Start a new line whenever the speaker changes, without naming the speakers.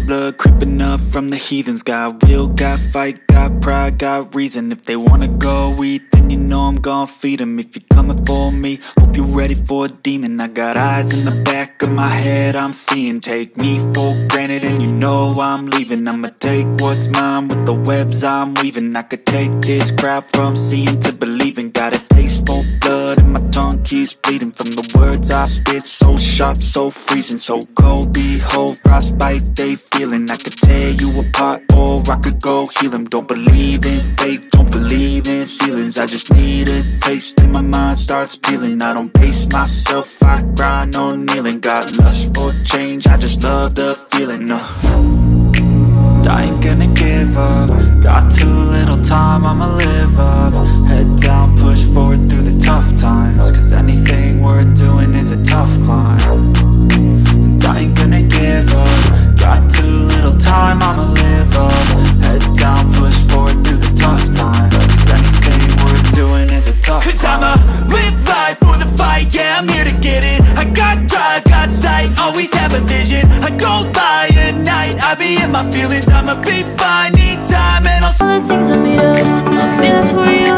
blood creeping up from the heathens. Got will, got fight, got pride, got reason. If they wanna go eat, then you know I'm gon' feed them. If you're coming for me, hope you're ready for a demon. I got eyes in the back of my head, I'm seeing. Take me for granted and you know I'm leaving. I'ma take what's mine with the webs I'm weaving. I could take this crowd from seeing to believing. Got a taste for blood and my tongue keeps bleeding from the words I spit. So sharp, so freezing, so cold. Behold, frostbite they feeling. I could tear you apart or I could go heal them. Don't believe in fate, don't believe in ceilings. I just need a taste and my mind starts peeling. I don't pace myself, I grind on kneeling. Got lust for change, I just love the feeling. I ain't gonna give up. Got too little time, I'ma live up. Head down, push forward through the tough times. Cause anything worth doing is a tough climb. And I ain't gonna give up. Got too little time, I'ma live up. Head down, push forward through the tough times. Cause anything worth doing is a tough climb. Cause I'ma live life for the fight, yeah, I'm here to get it. I got drive, got sight, always have a vision. I go by at night, I be in my feelings. I'ma be fine, need time and I'll
all the things that made us, my feelings for you.